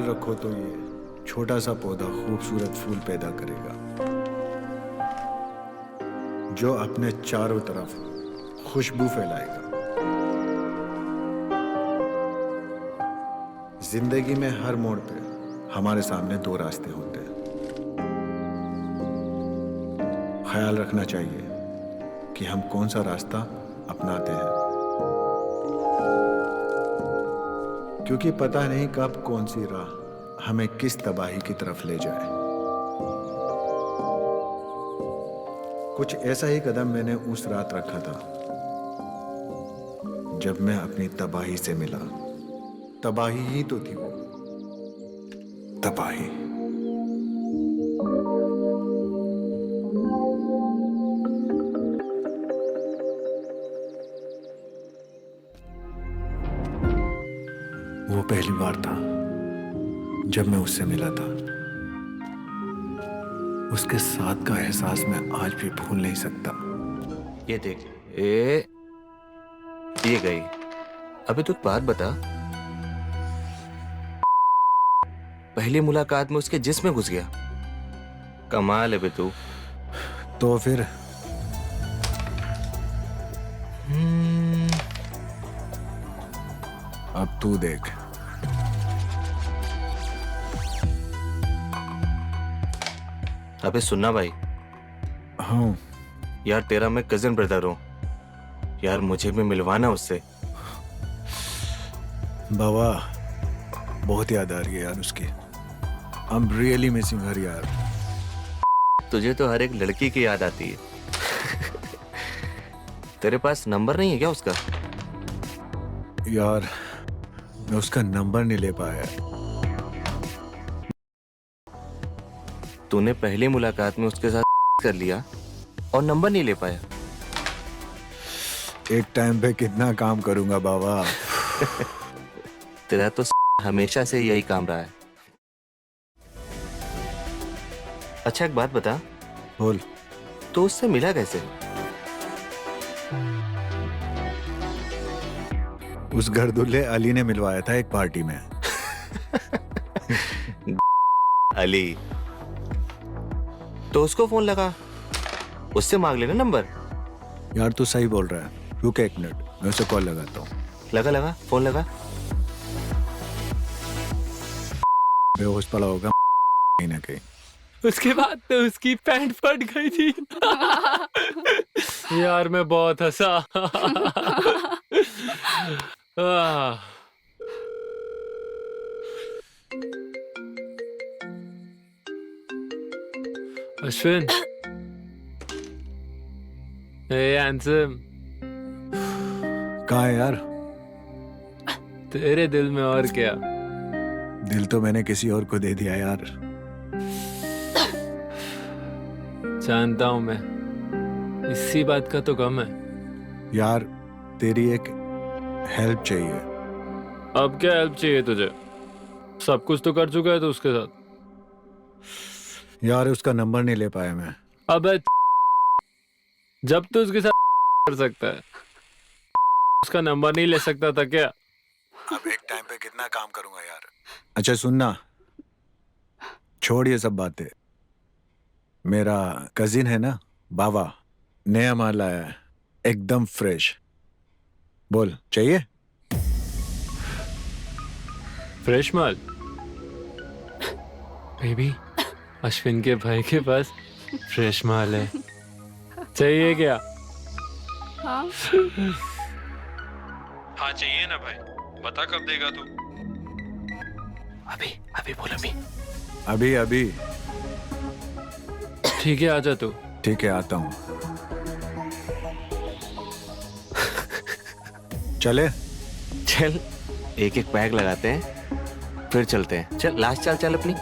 रखो तो ये छोटा सा पौधा खूबसूरत फूल पैदा करेगा जो अपने चारों तरफ खुशबू फैलाएगा। जिंदगी में हर मोड़ पे हमारे सामने दो रास्ते होते हैं। ख्याल रखना चाहिए कि हम कौन सा रास्ता अपनाते हैं, क्योंकि पता नहीं कब कौन सी राह हमें किस तबाही की तरफ ले जाए। कुछ ऐसा ही कदम मैंने उस रात रखा था जब मैं अपनी तबाही से मिला। तबाही ही तो थी वो, तबाही। वो पहली बार था जब मैं उससे मिला था। उसके साथ का एहसास मैं आज भी भूल नहीं सकता। ये देख, ये गई। अबे तू एक बात बता, पहली मुलाकात में उसके जिस्म में घुस गया? कमाल है बे तू। तो फिर अब तू देख। अबे सुनना भाई। हाँ यार तेरा मैं कजिन ब्रदर हूँ यार, मुझे भी मिलवाना उससे। बाबा बहुत याद आ रही है यार उसकी। आई एम रियली मिसिंग हर यार। तुझे तो हर एक लड़की की याद आती है। तेरे पास नंबर नहीं है क्या उसका? यार मैं उसका नंबर नहीं ले पाया। तूने पहली मुलाकात में उसके साथ कर लिया और नंबर नहीं ले पाया? एक टाइम पे कितना काम करूंगा बाबा। तेरा तो हमेशा से यही काम रहा है। अच्छा एक बात बता, बोल। तो उससे मिला कैसे? उस गर्दुल्ले अली ने मिलवाया था एक पार्टी में। अली, तो उसको फोन लगा, उससे मांग लेना नंबर। यार तू सही बोल रहा है, रुक एक मिनट, मैं उसे कॉल लगाता हूँ। लगा लगा, फोन लगा। बेहोश पड़ा होगा कहीं ना कहीं। उसके बाद तो उसकी पैंट फट गई थी। यार मैं बहुत हंसा। आह। अश्विन, हैंडसम, कहाँ है यार? तेरे दिल में और क्या? दिल तो मैंने किसी और को दे दिया यार। जानता हूं मैं, इसी बात का तो गम है। यार तेरी एक हेल्प चाहिए। अब क्या हेल्प चाहिए तुझे? सब कुछ तो कर चुका है तो उसके साथ। यार उसका नंबर नहीं ले पाया मैं। अबे जब तू उसके साथ कर सकता है, उसका नंबर नहीं ले सकता था क्या? अब एक टाइम पे कितना काम करूंगा यार। अच्छा सुनना, छोड़ ये सब बातें। मेरा कजिन है ना बाबा, नया माल लाया है, एकदम फ्रेश। बोल चाहिए? फ्रेश माल? बेबी, अश्विन के भाई के पास फ्रेश माल है। चाहिए क्या? हाँ हाँ चाहिए ना भाई, बता कब देगा तू? अभी अभी बोल अभी। अभी अभी। ठीक है आजा तू। ठीक है आता हूँ। चले? चल एक एक पैक लगाते हैं फिर चलते हैं। चल लास्ट चाल चल अपनी।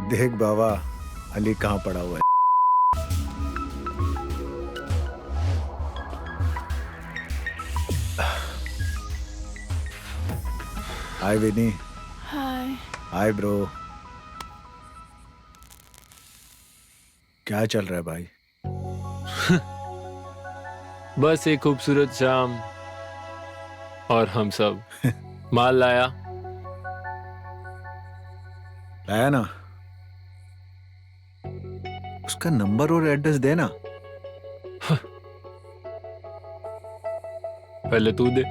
देख बाबा, अली कहाँ पड़ा हुआ है। Hi Vini. Hi. Hi bro. क्या चल रहा है भाई? बस एक खूबसूरत शाम और हम सब माल लाया। लाया ना? उसका नंबर और एड्रेस देना। पहले तू दे।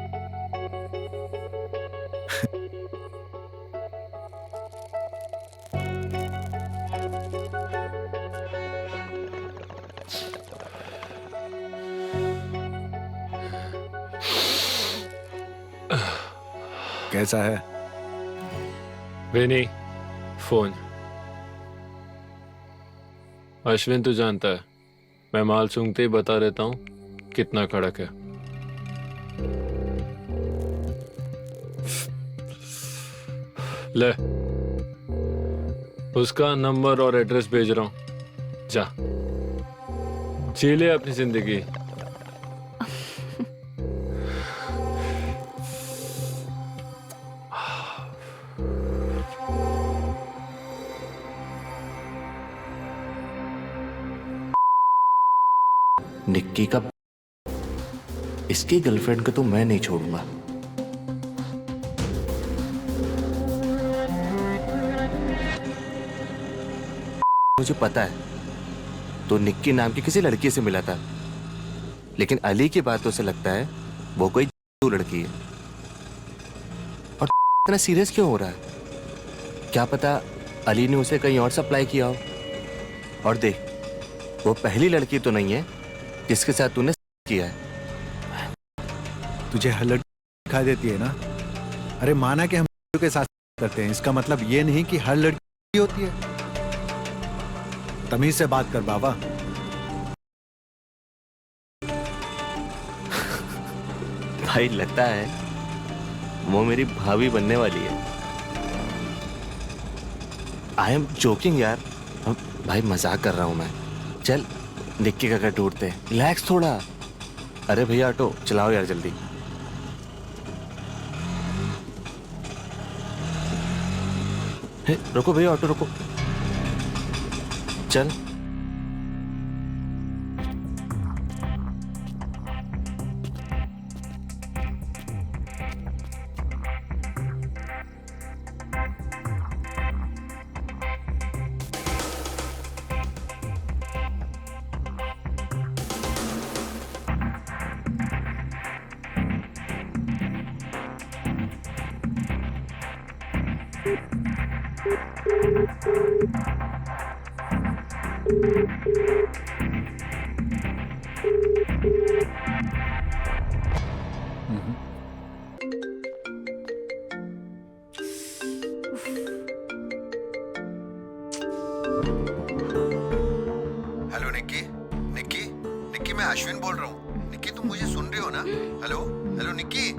कैसा है? विनी फोन। अश्विन तू जानता है मैं माल सूंघते ही बता देता हूँ कितना कड़क है। ले उसका नंबर और एड्रेस भेज रहा हूँ, जा जी ले अपनी जिंदगी। निक्की का इसकी गर्लफ्रेंड को तो मैं नहीं छोड़ूंगा। मुझे पता है तो निक्की नाम की किसी लड़की से मिला था, लेकिन अली की बातों से लगता है वो कोई लड़की है। और इतना सीरियस क्यों हो रहा है? क्या पता अली ने उसे कहीं और सप्लाई किया हो। और देख वो पहली लड़की तो नहीं है जिसके साथ तूने किया है। तुझे हर लड़की दिखाई देती है ना? अरे माना कि हम के साथ करते हैं, इसका मतलब ये नहीं कि हर लड़की होती है। तमीज से बात कर बाबा। भाई लगता है वो मेरी भाभी बनने वाली है। आई एम जोकिंग यार, भाई मजाक कर रहा हूं मैं। चल निक्की का घर ढूंढते हैं, रिलैक्स थोड़ा। अरे भैया ऑटो चलाओ यार जल्दी। रुको भैया ऑटो रुको। चल हेलो निक्की। निक्की निक्की मैं अश्विन बोल रहा हूँ। निक्की तुम मुझे सुन रही हो ना? Hello hello Nikki.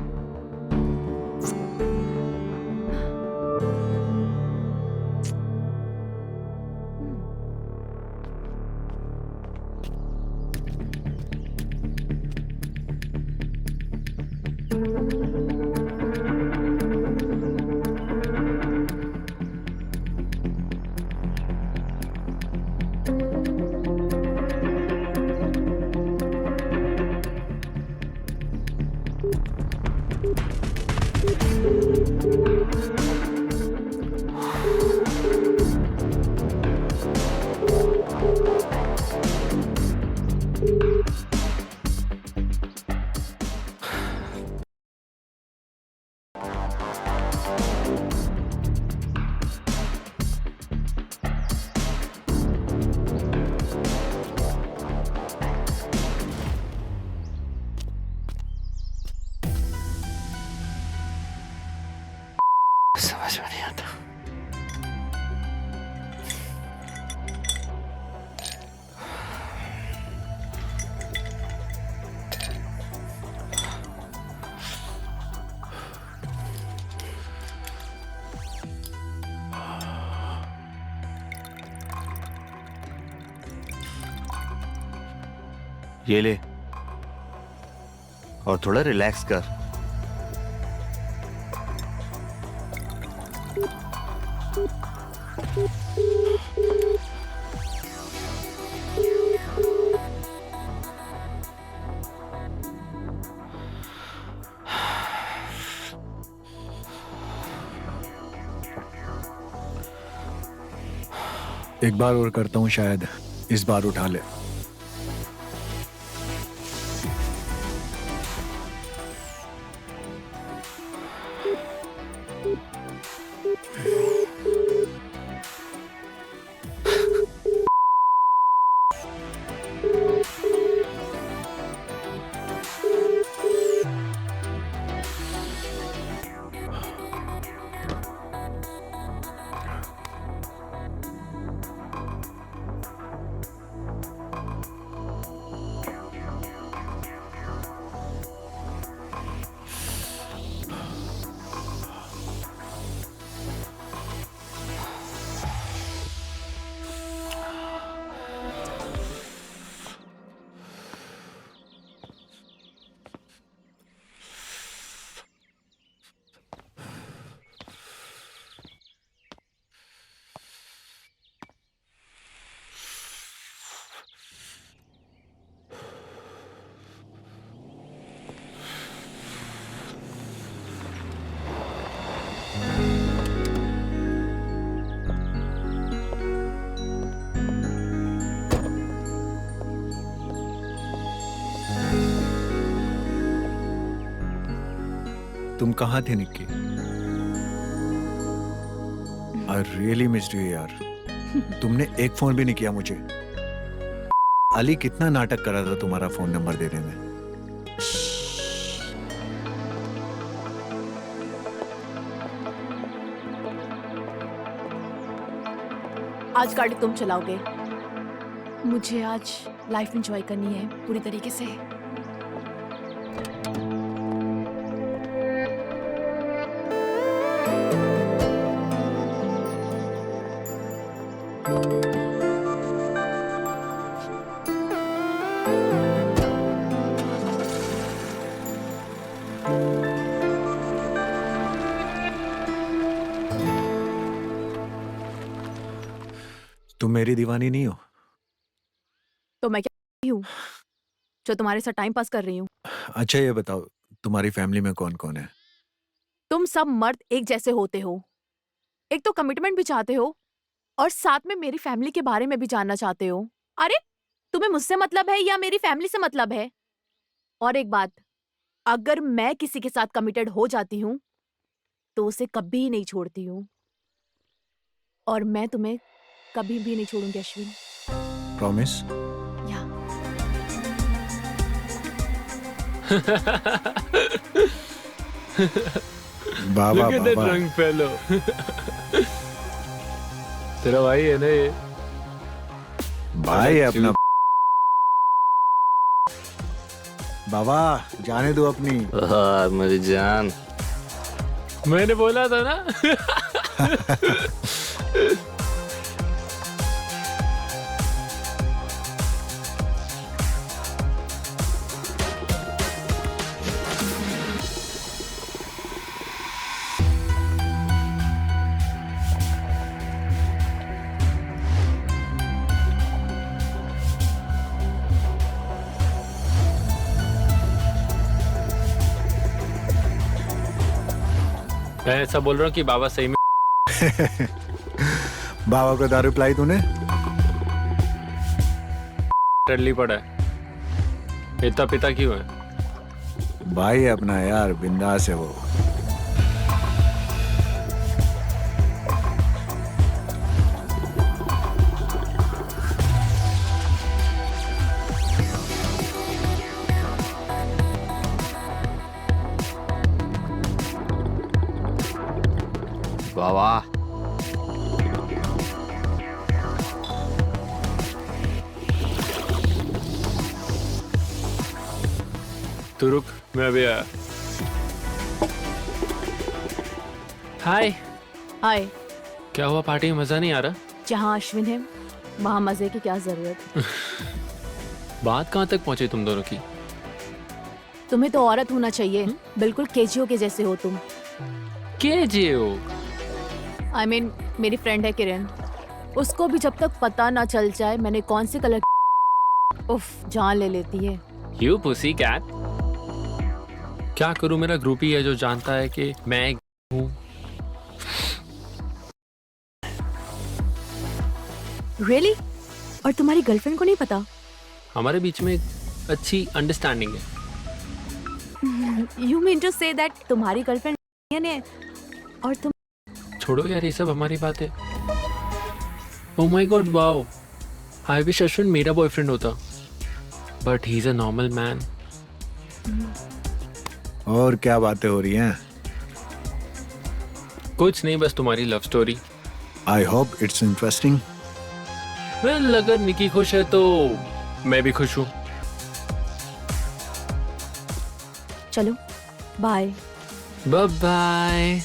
समझ में नहीं आता। ये ले और थोड़ा रिलैक्स कर। एक बार और करता हूँ, शायद इस बार उठा ले। तुम कहाँ थे Nikki? I really missed you यार। तुमने एक फोन भी नहीं किया मुझे। अली कितना नाटक कर रहा था तुम्हारा फोन नंबर देने में। आज गाड़ी तुम चलाओगे। मुझे आज लाइफ एंजॉय करनी है पूरी तरीके से। तुम मेरी दीवानी नहीं हो? तो मैं क्या हूँ जो तुम्हारे साथ टाइम पास कर रही हूँ? अच्छा ये बताओ, तुम्हारी फैमिली में कौन कौन है? तुम सब मर्द एक जैसे होते हो। एक तो कमिटमेंट भी चाहते हो और साथ में मेरी फैमिली के बारे में भी जानना चाहते हो। अरे तुम्हें मुझसे मतलब है या मेरी फैमिली से मतलब है? और एक बात, अगर मैं किसी के साथ कमिटेड हो जाती हूँ तो उसे कभी नहीं छोड़ती हूँ, और मैं तुम्हें कभी भी नहीं छोड़ूंगी अश्विन। प्रॉमिस? या बाबा Look at that Baba. drunk fellow. तेरा भाई है ना ये? भाई है अपना। बाबा जाने दो अपनी। मेरी जान। मैंने बोला था ना। मैं ऐसा बोल रहा हूँ कि बाबा सही में बाबा को दारू पिलाई तूने? टल्ली पड़ा है। इतना पिता क्यों है? भाई है अपना यार, बिंदास है वो। बाबा तू रुक, मैं अभी आया। हाय। हाय। क्या हुआ, पार्टी में मजा नहीं आ रहा? जहाँ अश्विन है वहाँ मजे की क्या जरूरत? बात कहाँ तक पहुंची तुम दोनों की? तुम्हें तो औरत होना चाहिए। बिल्कुल केजीओ के जैसे हो तुम। के जे हो? I mean, मेरी फ्रेंड है किरण, उसको भी जब तक पता ना चल जाए मैंने कौन से कलर उफ जान ले लेती है। You pussy cat. क्या करूं, मेरा ग्रुप ही है जो जानता है कि मैं एक हूं। Really? और तुम्हारी गर्लफ्रेंड को नहीं पता? हमारे बीच में एक अच्छी अंडरस्टैंडिंग है। You mean to say that तुम्हारी गर्लफ्रेंड है और तुम छोड़ो यार ये सब हमारी बात है। Oh my God, wow, I wish Ashwin मेरा बॉयफ्रेंड होता, but he is a normal man. और क्या बातें हो रही हैं? कुछ नहीं, बस तुम्हारी love story. I hope it's interesting. Well, अगर निकी खुश है तो मैं भी खुश हूँ। चलो bye. Bye bye.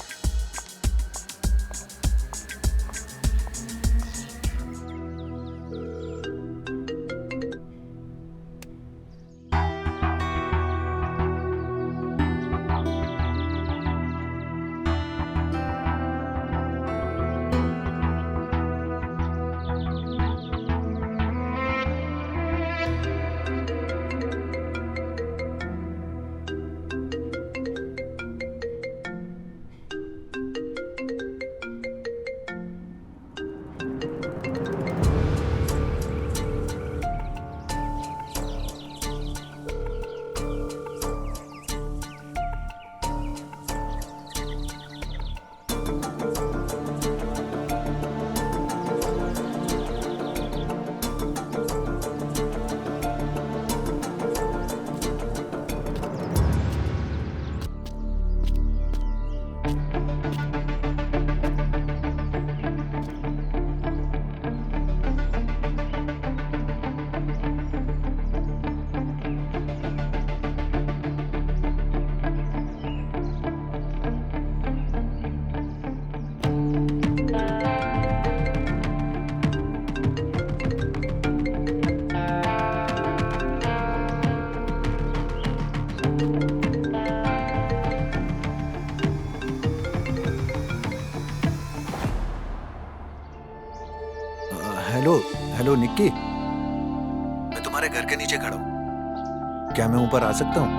Hello hello Nikki, मैं तुम्हारे घर के नीचे खड़ा हूँ, क्या मैं ऊपर आ सकता हूँ?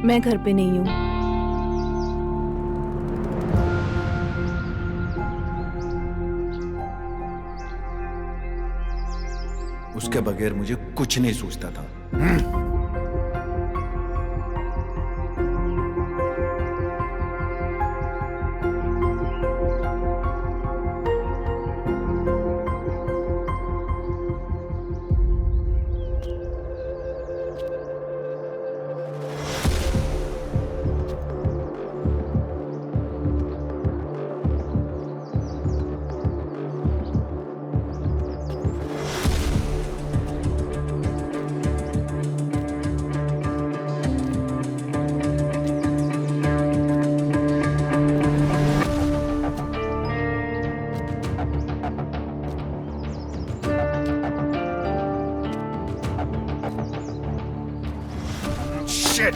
मैं घर पे नहीं हूँ। उसके बगैर मुझे कुछ नहीं सूझता था। Shit!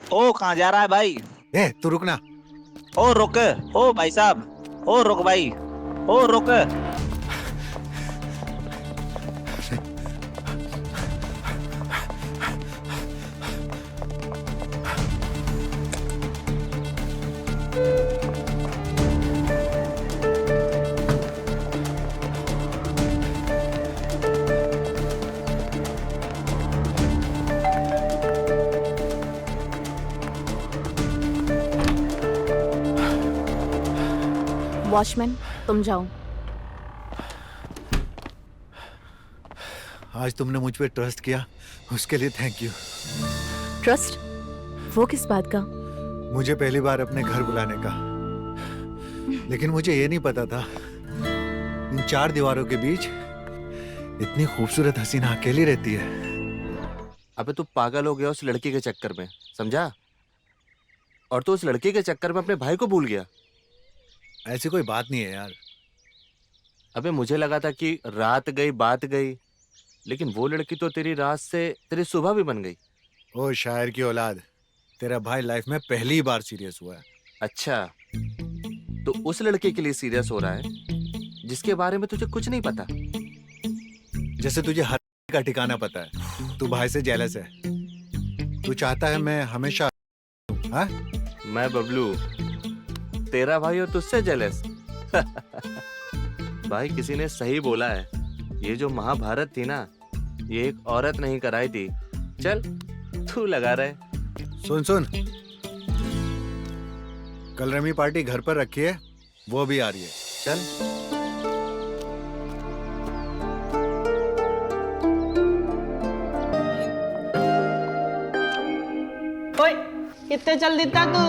ओ कहाँ जा रहा है भाई? ए, तू रुकना। ओ रुक। ओ भाई साहब, ओ रुक भाई, ओ रुक। वॉचमैन, तुम जाओ। आज तुमने मुझ पे ट्रस्ट किया, उसके लिए थैंक यू। ट्रस्ट? वो किस बात का? मुझे पहली बार अपने घर बुलाने का, लेकिन मुझे ये नहीं पता था इन चार दीवारों के बीच इतनी खूबसूरत हसीना अकेली रहती है। अबे तू पागल हो गया उस लड़की के चक्कर में, समझा? और तू उस लड़की के चक्कर में अपने भाई को भूल गया। ऐसी कोई बात नहीं है यार, अबे मुझे लगा था कि रात गई बात गई, लेकिन वो लड़की तो तेरी रात से तेरी सुबह भी बन गई। ओ शायर की औलाद, तेरा भाई लाइफ में पहली बार सीरियस हुआ है। अच्छा, तो उस लड़के के लिए सीरियस हो रहा है जिसके बारे में तुझे कुछ नहीं पता। जैसे तुझे हर का ठिकाना पता है, तू भाई से जेलस है। तू चाहता है मैं हमेशा, हाँ? मैं बबलू, तेरा भाई और तुझसे जेलस। भाई किसी ने सही बोला है, ये जो महाभारत थी ना, ये एक औरत नहीं कराई थी। चल तू लगा रहे। सुन सुन, कल रमी पार्टी घर पर रखी है, वो भी आ रही है। चल। ओए कितने जल्दी था तू?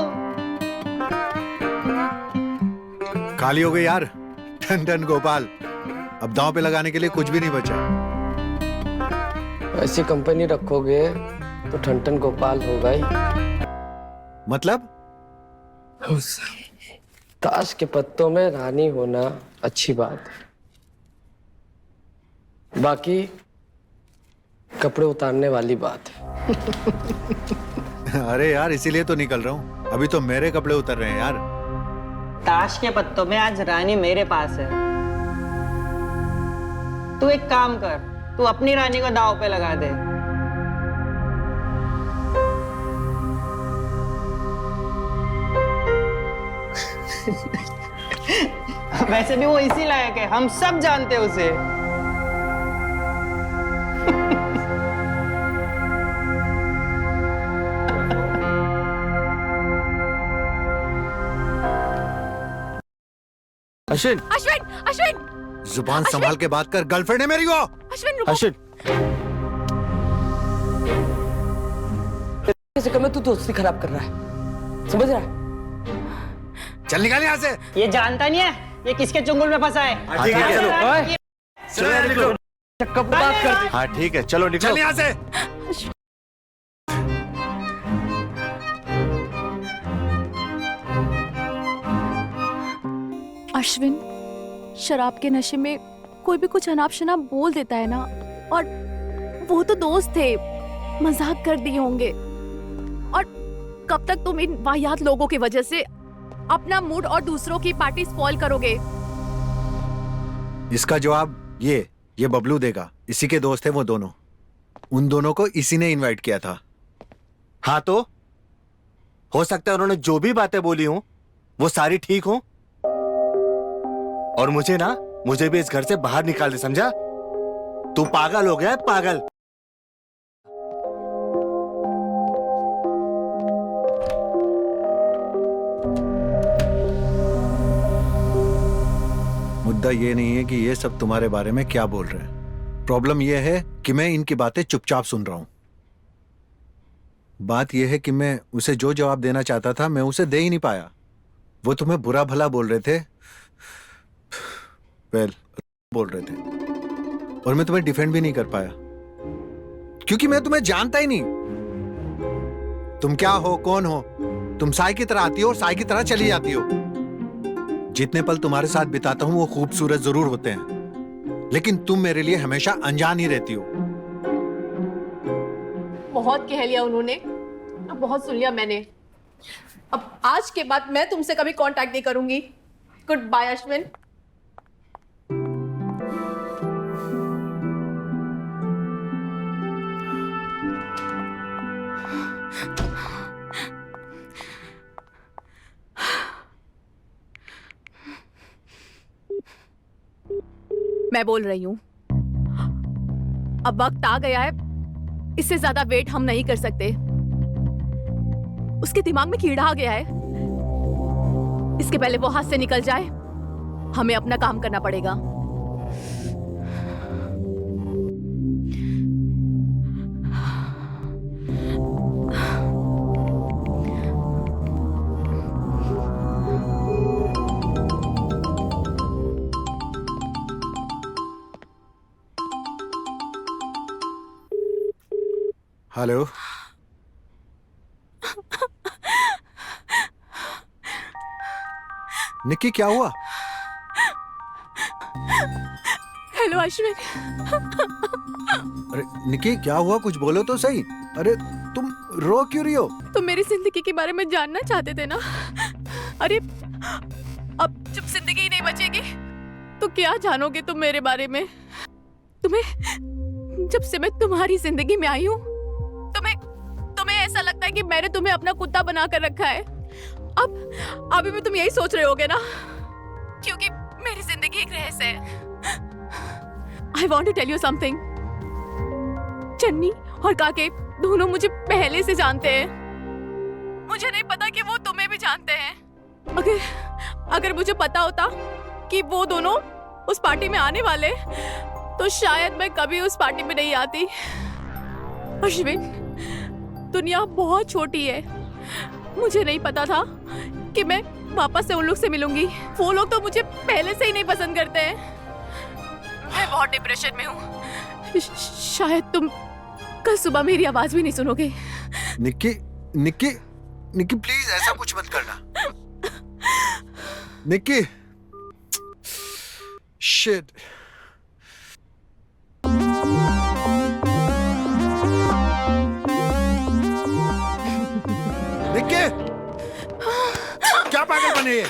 खाली हो गई यार, टन टन गोपाल। अब दांव पे लगाने के लिए कुछ भी नहीं बचा। ऐसी कंपनी रखोगे तो ठन गोपाल होगा ही। मतलब? ताश के पत्तों में रानी होना अच्छी बात है, बाकी कपड़े उतारने वाली बात है। अरे यार, इसीलिए तो निकल रहा हूँ। अभी तो मेरे कपड़े उतर रहे हैं यार। ताश के पत्तों में आज रानी मेरे पास है। तू एक काम कर, तू अपनी रानी को दांव पे लगा दे। वैसे भी वो इसी लायक है, हम सब जानते हैं उसे। अश्विन, अश्विन अश्विन जुबान संभाल के बात कर, गर्लफ्रेंड है मेरी वो। अश्विन रुको। अश्विन, इस चक्कर में तू दोस्ती खराब कर रहा है, समझ रहा है? चल निकाल यहाँ से। ये जानता नहीं है ये किसके चुंगल में फंसा है। ठीक है, चलो। ओए, चलो यार, निकलो। चक्कर बात कर दी। हाँ ठीक है, चलो निकलो। चल यहाँ से। अश्विन, शराब के नशे में कोई भी कुछ अनाप शनाप बोल देता है ना, और वो तो दोस्त थे, मजाक कर दिए होंगे। और कब तक तुम इन वाहियात लोगों की वजह से अपना मूड और दूसरों की पार्टी स्पॉइल करोगे? इसका जवाब ये बबलू देगा। इसी के दोस्त है वो दोनों। उन दोनों को इसी ने इनवाइट किया था। हाँ तो हो सकता है उन्होंने जो भी बातें बोली हों वो सारी ठीक हों, और मुझे भी इस घर से बाहर निकाल दे, समझा? तू पागल हो गया है, पागल। मुद्दा ये नहीं है कि ये सब तुम्हारे बारे में क्या बोल रहे हैं। प्रॉब्लम ये है कि मैं इनकी बातें चुपचाप सुन रहा हूं। बात यह है कि मैं उसे जो जवाब देना चाहता था मैं उसे दे ही नहीं पाया। वो तुम्हें बुरा भला बोल रहे थे, बोल रहे थे, और मैं तुम्हें डिफेंड भी नहीं कर पाया क्योंकि मैं तुम्हें जानता ही नहीं। तुम क्या हो, कौन हो? तुम साई की तरह आती हो और साई की तरह चली जाती हो। जितने पल तुम्हारे साथ बिताता हूं वो खूबसूरत जरूर होते हैं, लेकिन तुम मेरे लिए हमेशा अनजान ही रहती हो। बहुत कह लिया उन्होंने, अब बहुत सुन लिया मैंने। अब आज के बाद मैं तुमसे कभी कांटेक्ट नहीं करूंगी। Goodbye Ashwin. मैं बोल रही हूं, अब वक्त आ गया है, इससे ज्यादा वेट हम नहीं कर सकते। उसके दिमाग में कीड़ा आ गया है। इसके पहले वो हाथ से निकल जाए, हमें अपना काम करना पड़ेगा। हेलो, निक्की क्या हुआ? हेलो अश्विन। अरे निकी, क्या हुआ? कुछ बोलो तो सही। अरे तुम रो क्यों रही हो? तुम मेरी जिंदगी के बारे में जानना चाहते थे ना? अरे अब जब जिंदगी ही नहीं बचेगी तो क्या जानोगे तुम मेरे बारे में? जब से मैं तुम्हारी जिंदगी में आई हूँ तुम्हें ऐसा लगता है कि मैंने तुम्हें अपना कुत्ता बना कर रखा है। अब अभी भी तुम यही सोच रहे होगे ना, क्योंकि मेरी जिंदगी एक रहस्य है। I want to tell you something. Channi और काके दोनों मुझे पहले से जानते हैं। मुझे नहीं पता कि वो तुम्हें भी जानते हैं। अगर मुझे पता होता कि वो दोनों उस पार्टी में आने वाले, तो शायद मैं कभी उस पार्टी में नहीं आती। अश्विन, दुनिया बहुत छोटी है। मुझे नहीं पता था कि मैं वापस से उन लोग से मिलूंगी। वो लोग तो मुझे पहले से ही नहीं पसंद करते हैं। मैं बहुत डिप्रेशन में हूँ। शायद तुम कल सुबह मेरी आवाज भी नहीं सुनोगे। निकी निकी निकी, प्लीज ऐसा कुछ मत करना। निकी, शिट। निकी, क्या पागल बने ये?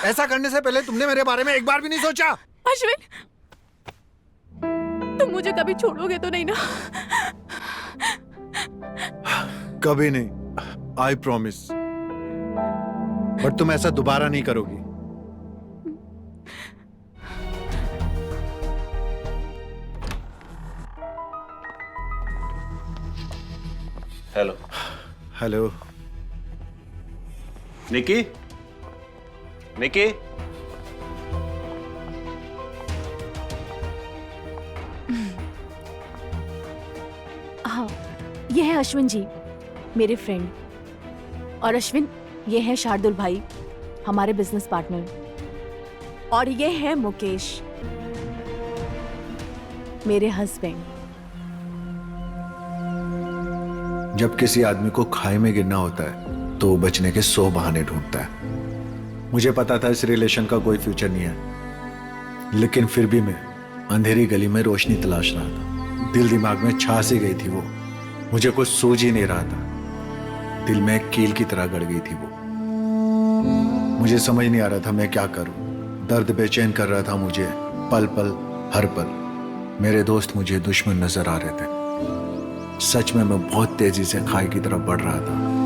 ऐसा करने से पहले तुमने मेरे बारे में एक बार भी नहीं सोचा? अश्विन, तुम मुझे कभी छोड़ोगे तो नहीं ना? कभी नहीं, आई प्रॉमिस। बट तुम ऐसा दोबारा नहीं करोगी। हेलो। हेलो निकी, निकी, हाँ, ये है अश्विन जी, मेरे फ्रेंड। और अश्विन, ये है शार्दुल भाई, हमारे बिजनेस पार्टनर। और ये है मुकेश, मेरे हस्बैंड। जब किसी आदमी को खाई में गिरना होता है तो वो बचने के 100 बहाने ढूंढता है। मुझे पता था इस रिलेशन का कोई फ्यूचर नहीं है, लेकिन फिर भी मैं अंधेरी गली में रोशनी तलाश रहा था। दिल दिमाग में छा सी गई थी वो, मुझे कुछ सूझ ही नहीं रहा था। दिल में एक कील की तरह गड़ गई थी वो। मुझे समझ नहीं आ रहा था मैं क्या करूं। दर्द बेचैन कर रहा था मुझे पल पल, हर पल। मेरे दोस्त मुझे दुश्मन नजर आ रहे थे। सच में मैं बहुत तेजी से खाई की तरफ बढ़ रहा था।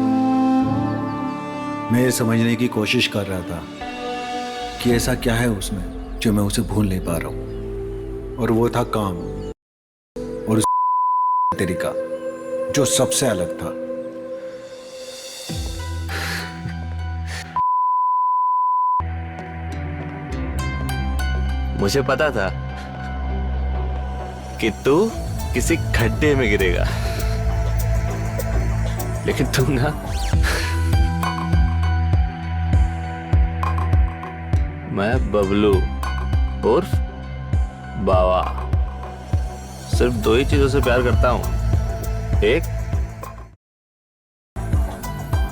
मैं ये समझने की कोशिश कर रहा था कि ऐसा क्या है उसमें जो मैं उसे भूल नहीं पा रहा हूं। और वो था काम, और उस तरीका जो सबसे अलग था। मुझे पता था कि तू किसी खड्डे में गिरेगा, लेकिन तुम ना मैं बबलू उर्फ बावा सिर्फ 2 ही चीजों से प्यार करता हूं। एक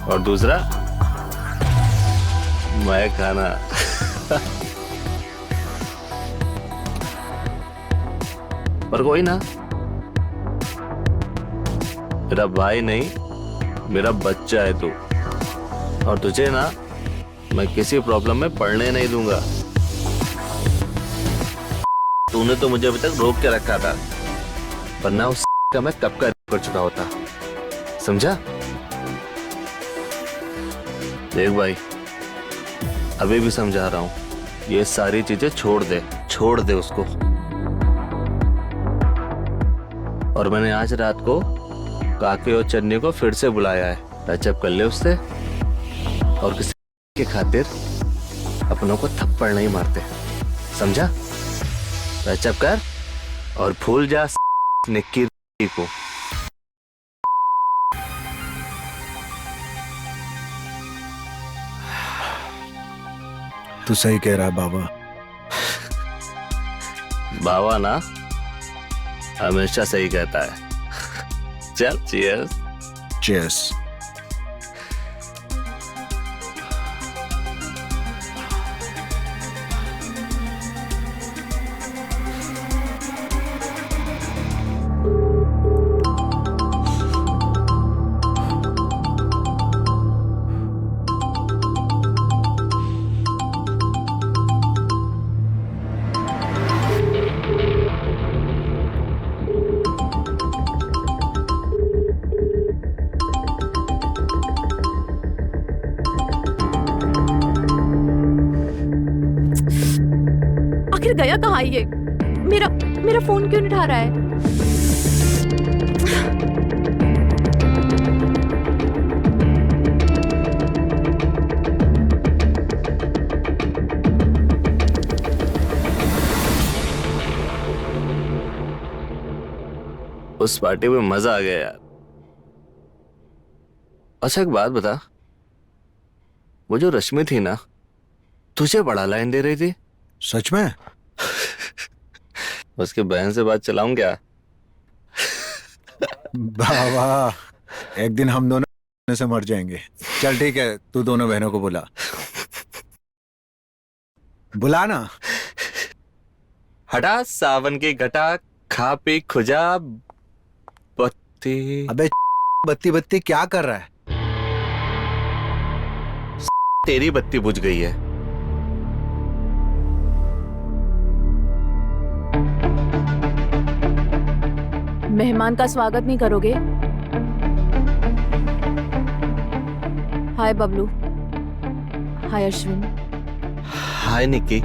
और दूसरा मैं खाना। पर कोई ना, मेरा भाई नहीं, मेरा बच्चा है तू। और तुझे ना मैं किसी प्रॉब्लम में पड़ने नहीं दूंगा। तूने तो मुझे अभी तक रोक के रखा था, वरना उस का मैं कब का कर चुका होता। समझा? देख भाई, अभी भी समझा रहा हूं, ये सारी चीजें छोड़ दे उसको। और मैंने आज रात को काके और चन्नी को फिर से बुलाया है। टचअप कर ले उससे, और किसी के खातिर अपनों को थप्पड़ नहीं मारते। समझा? टचअप कर और भूल जा निक्की को। तू सही कह रहा है बाबा। बाबा ना हमेशा सही कहता है। चल, चीयर्स। चीयर्स। आखिर गया कहाँ ये? मेरा मेरा फोन क्यों नहीं उठा रहा है? उस पार्टी में मजा आ गया यार। अच्छा एक बात बता, वो जो रश्मि थी ना, तुझे बड़ा लाइन दे रही थी। सच में? उसकी बहन से बात चलाऊं क्या? बाबा, एक दिन हम दोनों से मर जाएंगे। चल ठीक है, तू दोनों बहनों को बुला। बुला ना। हटा सावन की घटा, खा पी खुजा बत्ती। अबे बत्ती बत्ती क्या कर रहा है? तेरी बत्ती बुझ गई है। मेहमान का स्वागत नहीं करोगे? हाय बबलू। हाय अश्विन। हाय निक्की।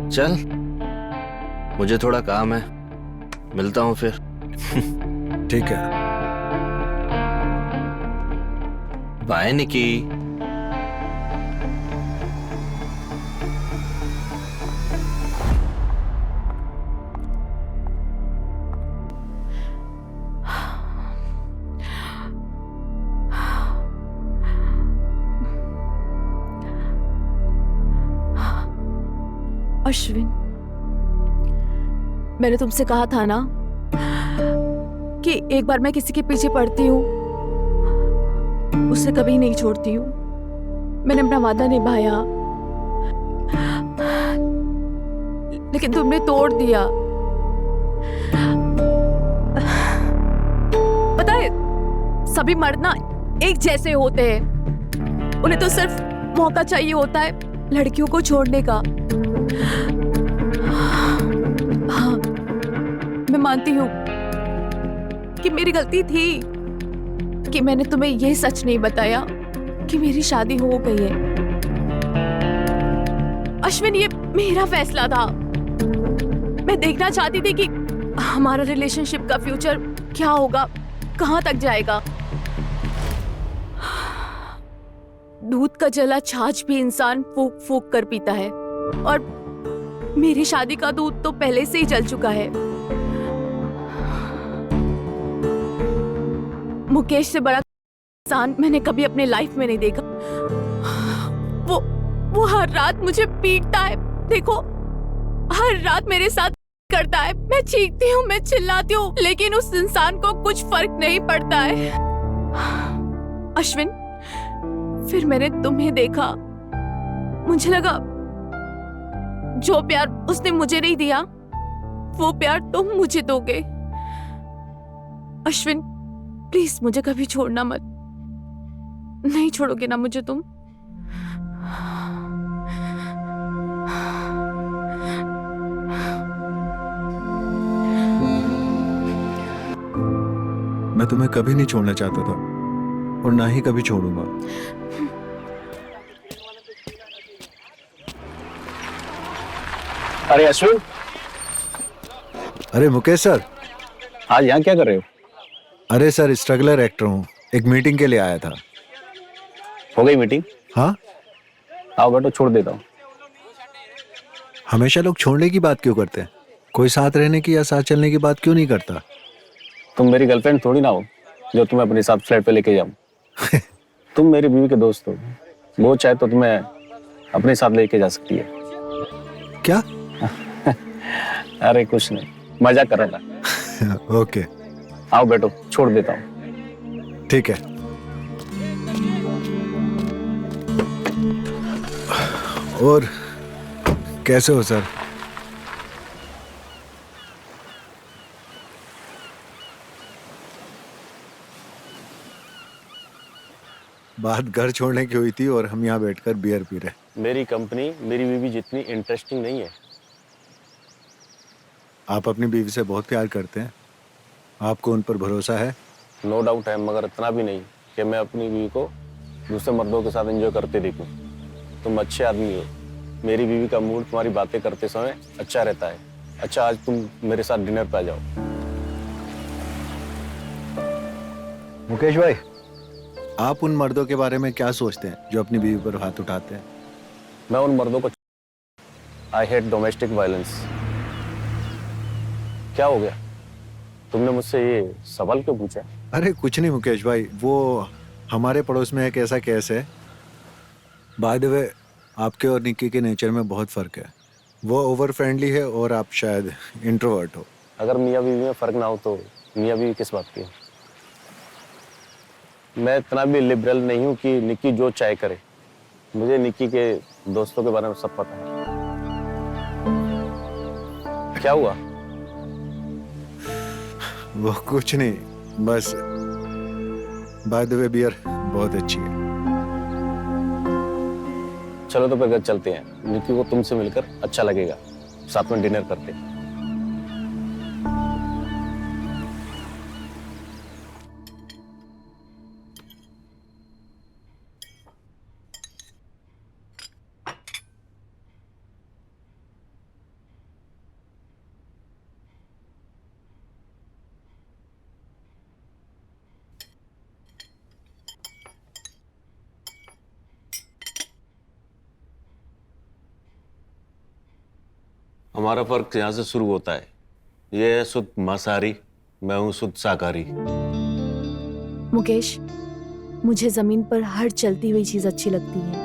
चल, मुझे थोड़ा काम है, मिलता हूं फिर। ठीक है। बाय निक्की। अश्विन, मैंने तुमसे कहा था ना कि एक बार मैं किसी के पीछे पड़ती हूँ, उसे कभी नहीं छोड़ती हूँ। मैंने अपना वादा निभाया, लेकिन तुमने तोड़ दिया। पता है, सभी मर्द ना एक जैसे होते हैं। उन्हें तो सिर्फ मौका चाहिए होता है लड़कियों को छोड़ने का। हाँ, मैं मानती हूँ कि मेरी गलती थी कि मैंने तुम्हें यह सच नहीं बताया कि मेरी शादी हो गई है। अश्विन, ये मेरा फैसला था। मैं देखना चाहती थी कि हमारा रिलेशनशिप का फ्यूचर क्या होगा, कहां तक जाएगा। दूध का जला छाछ भी इंसान फूक फूक कर पीता है, और मेरी शादी का दूध तो पहले से ही जल चुका है। मुकेश से बड़ा इंसान मैंने कभी अपने लाइफ में नहीं देखा। वो हर रात मुझे पीटता है, देखो, हर रात मेरे साथ करता है। मैं चीखती हूँ, मैं चिल्लाती हूँ, लेकिन उस इंसान को कुछ फर्क नहीं पड़ता है। अश्विन, फिर मैंने तुम्हें देखा, मुझे लगा जो प्यार उसने मुझे नहीं दिया, वो प्यार तुम मुझे दोगे। अश्विन, प्लीज मुझे कभी छोड़ना मत। नहीं छोड़ोगे ना मुझे तुम? मैं तुम्हें कभी नहीं छोड़ना चाहता था, और ना ही कभी छोड़ूंगा। अरे अश्विन। अरे मुकेश सर। आज यहाँ क्या कर रहे हो? अरे सर, स्ट्रगलर एक्टर हूँ, एक मीटिंग के लिए आया था। हो गई मीटिंग? हाँ, आओ बैठो, छोड़ देता हूँ। हमेशा लोग छोड़ने की बात क्यों करते हैं? कोई साथ रहने की या साथ चलने की बात क्यों नहीं करता? तुम मेरी गर्लफ्रेंड थोड़ी ना हो जो तुम्हें अपने साथ फ्लैट पे लेके जाऊं। तुम मेरी बीवी के दोस्त हो, वो चाहे तो तुम्हें अपने साथ लेके जा सकती है। क्या? अरे कुछ नहीं, मजाक कर रहा था। ओके। आओ बैठो, छोड़ देता हूँ। ठीक है। और कैसे हो सर? बात घर छोड़ने की हुई थी और हम यहाँ बैठकर बियर पी रहे। मेरी कंपनी मेरी बीवी जितनी इंटरेस्टिंग नहीं है। आप अपनी बीवी से बहुत प्यार करते हैं, आपको उन पर भरोसा है? नो डाउट है, मगर इतना भी नहीं कि मैं अपनी बीवी को दूसरे मर्दों के साथ एंजॉय करते देखूं। तुम अच्छे आदमी हो। मेरी बीवी का मूड तुम्हारी बातें करते समय अच्छा रहता है। अच्छा, आज तुम मेरे साथ डिनर पे आ जाओ। मुकेश भाई, आप उन मर्दों के बारे में क्या सोचते हैं जो अपनी बीवी पर हाथ उठाते हैं? मैं उन मर्दों को आई हेट डोमेस्टिक वायलेंस। क्या हो गया? तुमने मुझसे ये सवाल क्यों पूछा? अरे कुछ नहीं मुकेश भाई, वो हमारे पड़ोस में एक ऐसा केस है। बाय द वे, आपके और निक्की के नेचर में बहुत फर्क है। वो ओवर फ्रेंडली है और आप शायद इंट्रोवर्ट हो। अगर मियाँ बीवी में फर्क ना हो तो मियाँ बीवी किस बात की है? मैं इतना भी लिबरल नहीं हूँ कि निक्की जो चाहे करे। मुझे निक्की के दोस्तों के बारे में सब पता है। क्या हुआ? वो कुछ नहीं, बस बाय द वे बियर बहुत अच्छी है। चलो तो फिर घर चलते हैं। निक्की को तुमसे मिलकर अच्छा लगेगा। साथ में डिनर करते हैं। हमारा फर्क यहाँ से शुरू होता है। ये है शुद्ध मांसाहारी, मैं हूँ शुद्ध शाकाहारी। मुकेश, मुझे जमीन पर हर चलती हुई चीज अच्छी लगती है।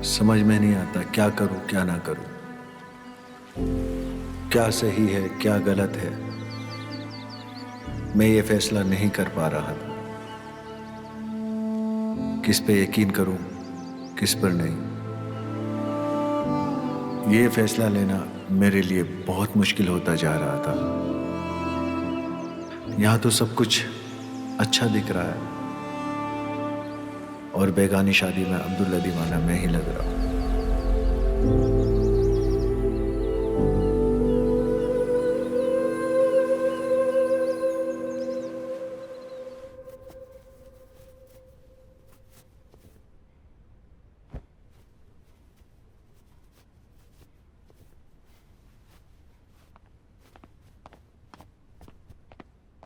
समझ में नहीं आता क्या करूं क्या ना करूं, क्या सही है क्या गलत है। मैं ये फैसला नहीं कर पा रहा था, किस पे यकीन करूं किस पर नहीं। ये फैसला लेना मेरे लिए बहुत मुश्किल होता जा रहा था। यहां तो सब कुछ अच्छा दिख रहा है और बेगानी शादी में अब्दुल्ला दीवाना मैं ही लग रहा हूं।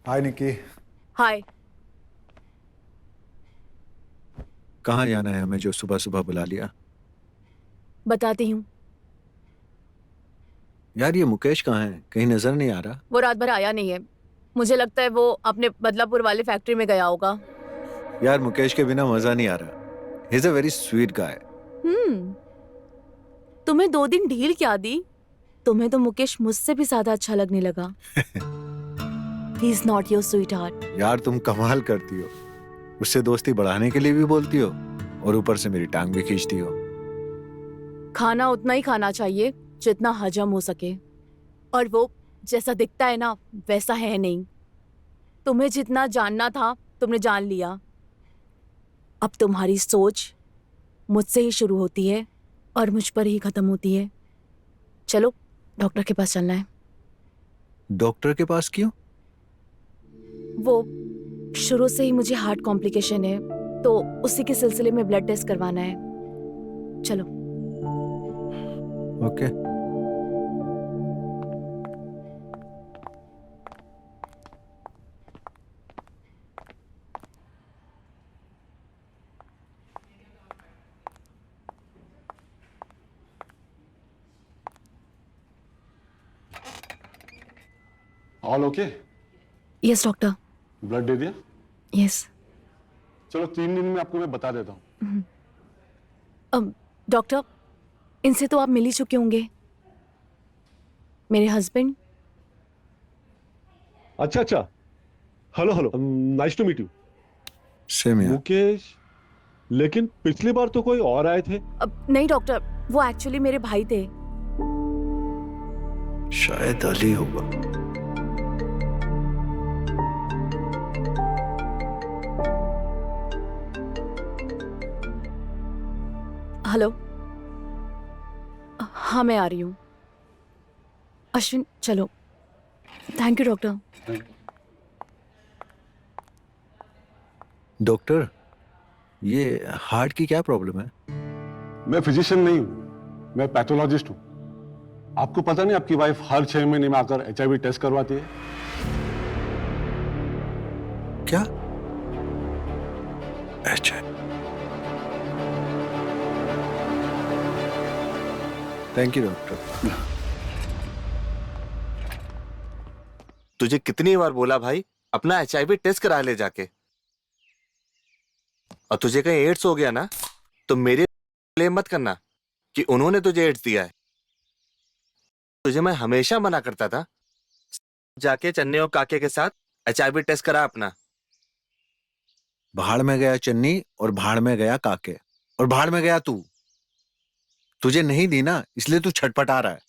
हाय निक्की। हाय। कहाँ जाना है हमें जो सुबह सुबह बुला लिया? बताती हूँ। यार ये मुकेश कहाँ है, कहीं नजर नहीं आ रहा। वो रात भर आया नहीं है। मुझे लगता है वो अपने बदलापुर वाले फैक्ट्री में गया होगा। यार मुकेश के बिना मजा नहीं आ रहा। He is a very sweet guy. तुम्हें 2 दिन ढील क्या दी? तुम्हें तो मुकेश मुझसे भी ज्यादा अच्छा लगने लगा। He is not your sweet heart. यार तुम कमाल करती हो, उससे दोस्ती बढ़ाने के लिए भी बोलती हो और ऊपर से मेरी टांग भी खींचती हो। खाना उतना ही खाना चाहिए जितना हजम हो सके, और वो जैसा दिखता है ना वैसा है नहीं। तुम्हें जितना जानना था तुमने जान लिया। अब तुम्हारी सोच मुझसे ही शुरू होती है और मुझ पर ही खत्म होती है। चलो डॉक्टर के पास चलना है। डॉक्टर के पास क्यों? वो शुरू से ही मुझे हार्ट कॉम्प्लिकेशन है, तो उसी के सिलसिले में ब्लड टेस्ट करवाना है। चलो। Okay. All okay? Yes doctor. Blood दे दिया? यस। चलो 3 दिन में आपको मैं बता देता हूँ। डॉक्टर, इनसे तो आप मिल ही चुके होंगे। मेरे हस्बैंड। अच्छा अच्छा, hello hello, nice to meet you. Same यार। मुकेश, लेकिन पिछली बार तो कोई और आए थे। अब नहीं डॉक्टर, वो एक्चुअली मेरे भाई थे। शायद अली होगा। हेलो, हाँ मैं आ रही हूँ। अश्विन चलो। Thank you doctor. डॉक्टर, ये हार्ट की क्या प्रॉब्लम है? मैं फिजिशियन नहीं हूं, मैं पैथोलॉजिस्ट हूं। आपको पता नहीं आपकी वाइफ हर 6 महीने में आकर HIV टेस्ट करवाती है? क्या? अच्छा, थैंक यू डॉक्टर। तुझे कितनी बार बोला भाई, अपना HIV टेस्ट करा ले जाके। और तुझे कहीं एड्स हो गया ना, तो मेरे ब्लेम मत करना कि उन्होंने तुझे एड्स दिया है। तुझे मैं हमेशा मना करता था, जाके चन्ने और काके के साथ HIV टेस्ट करा अपना। भाड़ में गया चन्नी और भाड़ में गया काके और भाड़ में गया तू। तुझे नहीं दी ना, इसलिए तू छटपटा रहा है।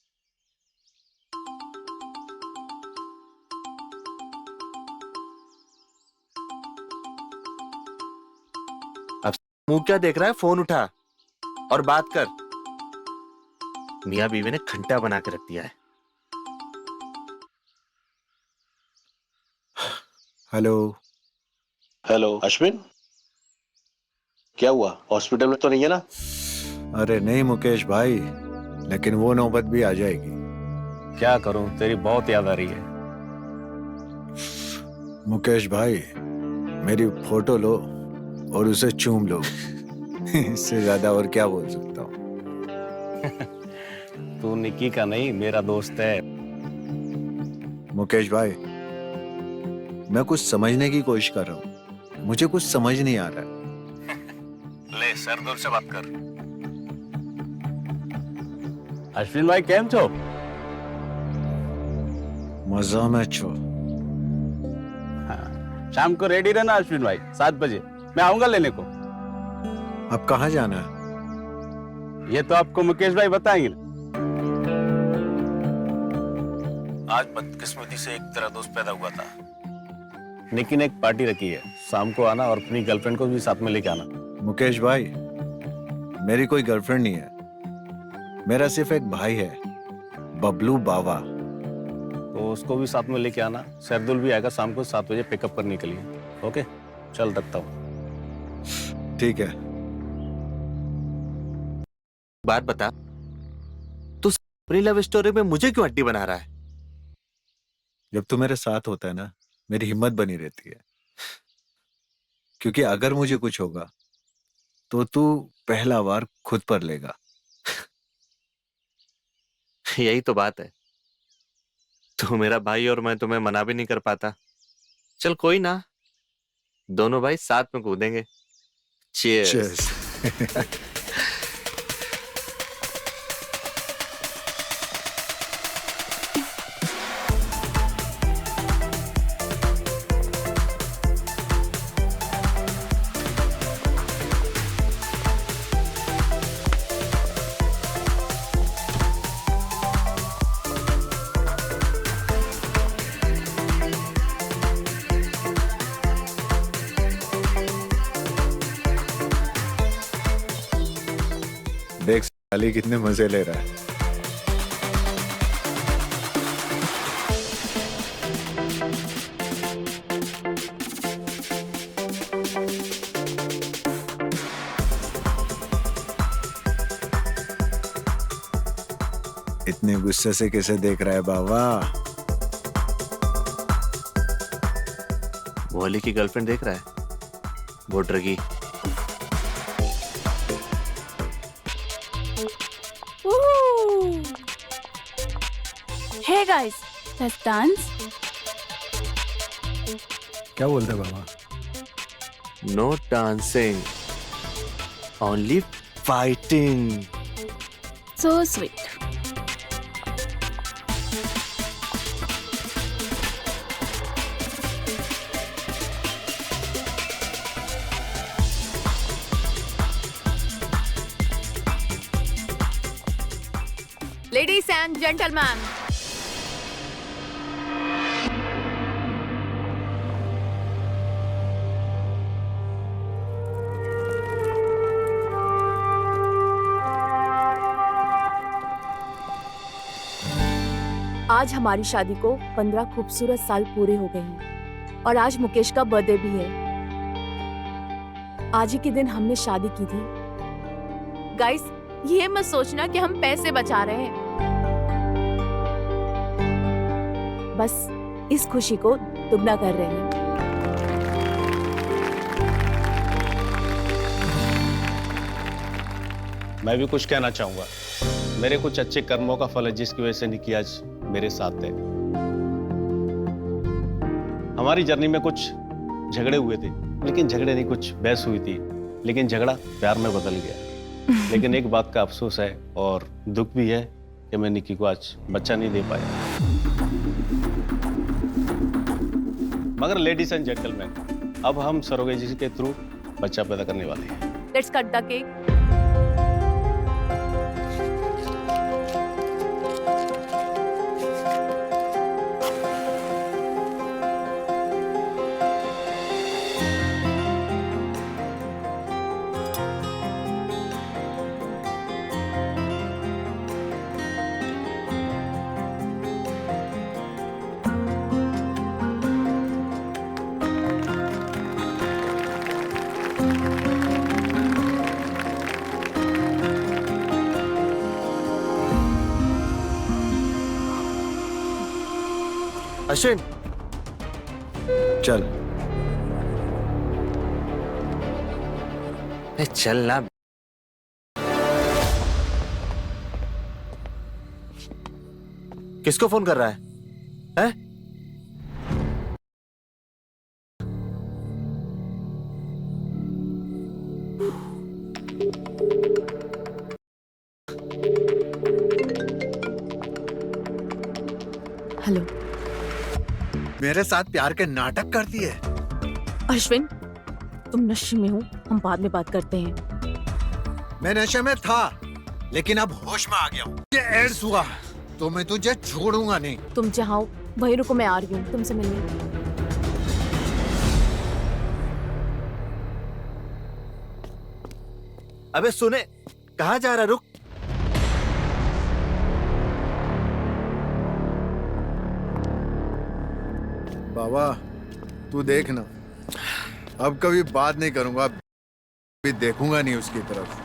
मुंह क्या देख रहा है, फोन उठा और बात कर। मियां बीवी ने घंटा बना के रख दिया है। हेलो। हेलो अश्विन, क्या हुआ? हॉस्पिटल में तो नहीं है ना? अरे नहीं मुकेश भाई, लेकिन वो नौबत भी आ जाएगी। क्या करूं, तेरी बहुत याद आ रही है। मुकेश भाई, मेरी फोटो लो और उसे चूम लो। इससे ज्यादा और क्या बोल सकता हूँ। तू निक्की का नहीं, मेरा दोस्त है। मुकेश भाई, मैं कुछ समझने की कोशिश कर रहा हूँ, मुझे कुछ समझ नहीं आ रहा है। ले सरदुल से बात कर। अश्विन भाई केम छो? मजा में छो। शाम को रेडी रहना अश्विन भाई, 7 बजे मैं आऊंगा लेने को। अब कहाँ जाना है? ये तो आपको मुकेश भाई बताएंगे ना। आज बदकिस्मती से एक तेरा दोस्त पैदा हुआ था। निकी ने एक पार्टी रखी है, शाम को आना और अपनी गर्लफ्रेंड को भी साथ में लेके आना। मुकेश भाई, मेरी कोई गर्लफ्रेंड नहीं है, मेरा सिर्फ एक भाई है, बबलू बावा। तो उसको भी साथ में लेके आना। सरदुल भी आएगा शाम को 7 बजे पिकअप करने के लिए। ओके, चल रखता हूँ। ठीक है। बात बता, तू अपनी लव स्टोरी में मुझे क्यों अड्डी बना रहा है? जब तू मेरे साथ होता है ना, मेरी हिम्मत बनी रहती है। क्योंकि अगर मुझे कुछ होगा तो तू पहला वार खुद पर लेगा। यही तो बात है, तू मेरा भाई और मैं तुम्हें मना भी नहीं कर पाता। चल कोई ना, दोनों भाई साथ में कूदेंगे। Cheers. Cheers. देख साली कितने मजे ले रहा है। इतने गुस्से से कैसे देख रहा है बाबा? वो अली की गर्लफ्रेंड देख रहा है, वो druggie. Hey guys, let's dance. क्या बोलते बाबा? No dancing, only fighting. So sweet. Ladies and gentlemen, आज हमारी शादी को 15 खूबसूरत साल पूरे हो गए हैं और आज मुकेश का बर्थडे भी है। आज ही के दिन हमने शादी की थी। गाइस, ये मत सोचना कि हम पैसे बचा रहे हैं, बस इस खुशी को दुगना कर रहे हैं। मैं भी कुछ कहना चाहूंगा। मेरे कुछ अच्छे कर्मों का फल है जिसकी वजह से निकी आज मेरे साथ है। हमारी जर्नी में कुछ झगड़े हुए थे, लेकिन झगड़े नहीं, कुछ बहस हुई थी, लेकिन झगड़ा प्यार में बदल गया। लेकिन एक बात का अफसोस है और दुख भी है कि मैं निकी को आज बच्चा नहीं दे पाया। मगर लेडीज एंड जेंटलमैन, अब हम सरोगेसी के थ्रू बच्चा पैदा करने वाले हैं। Let's cut the cake. Ashwin, चल। चल ना। किसको फोन कर रहा है? हैं? हेलो। मेरे साथ प्यार के नाटक करती है। अश्विन, तुम नशे में हो, हम बाद में बात करते हैं। मैं नशे में था, लेकिन अब होश में आ गया हूँ। ये एड्स हुआ तो मैं तुझे छोड़ूंगा नहीं। तुम जहाँ हो वहीं रुको, मैं आ रही हूँ तुमसे मिलने। अबे सुने, कहाँ जा रहा? रुक। बाबा, तू देखना, अब कभी बात नहीं करूंगा, भी देखूंगा नहीं उसकी तरफ।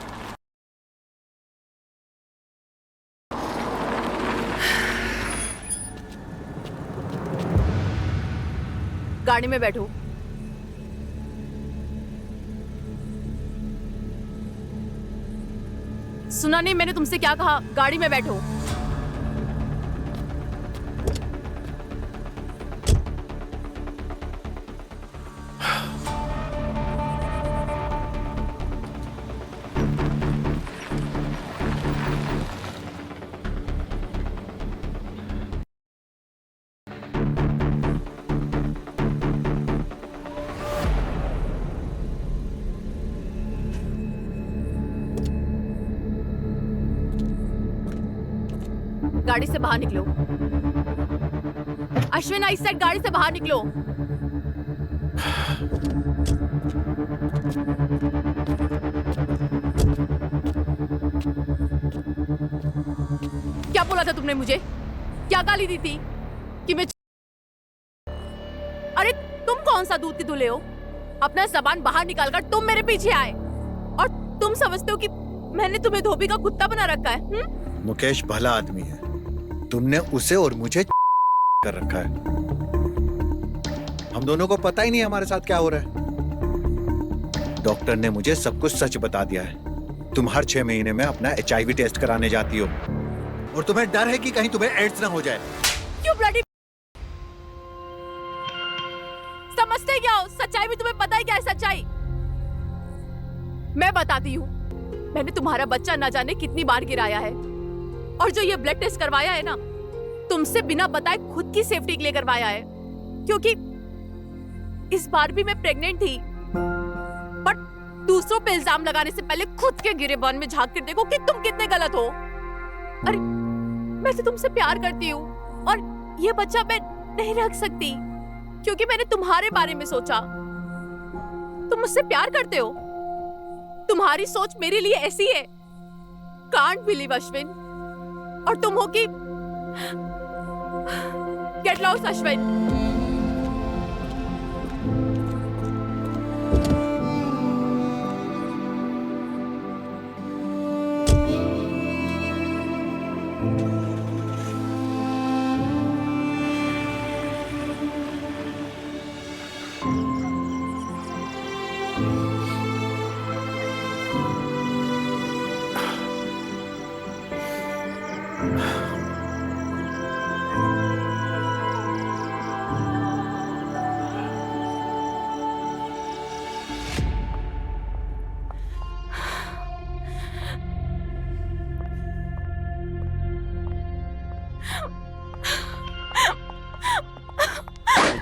गाड़ी में बैठो। सुना नहीं मैंने तुमसे क्या कहा? गाड़ी में बैठो। गाड़ी से बाहर निकलो। अश्विन, इस साइड गाड़ी से बाहर निकलो। क्या बोला था तुमने मुझे? क्या गाली दी थी कि मैं? अरे तुम कौन सा दूध के दूल्हे हो? अपना जबान बाहर निकालकर तुम मेरे पीछे आए और तुम समझते हो कि मैंने तुम्हें धोबी का कुत्ता बना रखा है? मुकेश भला आदमी है, तुमने उसे और मुझे कर रखा है। हम दोनों को पता ही नहीं हमारे साथ क्या हो रहा है। डॉक्टर ने मुझे सब कुछ सच बता दिया है। तुम हर 6 महीने में अपना HIV टेस्ट कराने जाती हो और तुम्हें डर है कि कहीं तुम्हें एड्स ना हो जाए। क्यों ब्लडी? समझते क्या हो? सच्चाई भी तुम्हें पता है क्या है सच्चाई? मैं बताती हूँ। मैंने तुम्हारा बच्चा ना जाने कितनी बार गिराया है और जो ये ब्लड टेस्ट करवाया है ना, तुमसे बिना बताए खुद की सेफ्टी के लिए करवाया है, क्योंकि इस बार भी मैं प्रेग्नेंट थी। बट दूसरों पे इल्जाम लगाने से पहले खुद के गिरेबान में झांक कर देखो कि तुम कितने गलत हो। अरे मैं तो तुमसे प्यार करती हूँ और ये बच्चा मैं नहीं रख सकती क्योंकि मैंने तुम्हारे बारे में सोचा। तुम मुझसे प्यार करते हो, तुम्हारी सोच मेरे लिए ऐसी है। Can't believe Ashwin. और तुम हो कि गेट लॉस्ट अश्विन।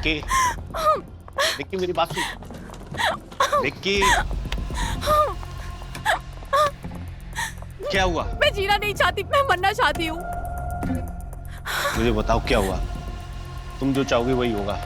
निक्की, निक्की मेरी बात सुन। निक्की, क्या हुआ? मैं जीना नहीं चाहती, मैं मरना चाहती हूँ। मुझे बताओ क्या हुआ? तुम जो चाहोगे वही होगा।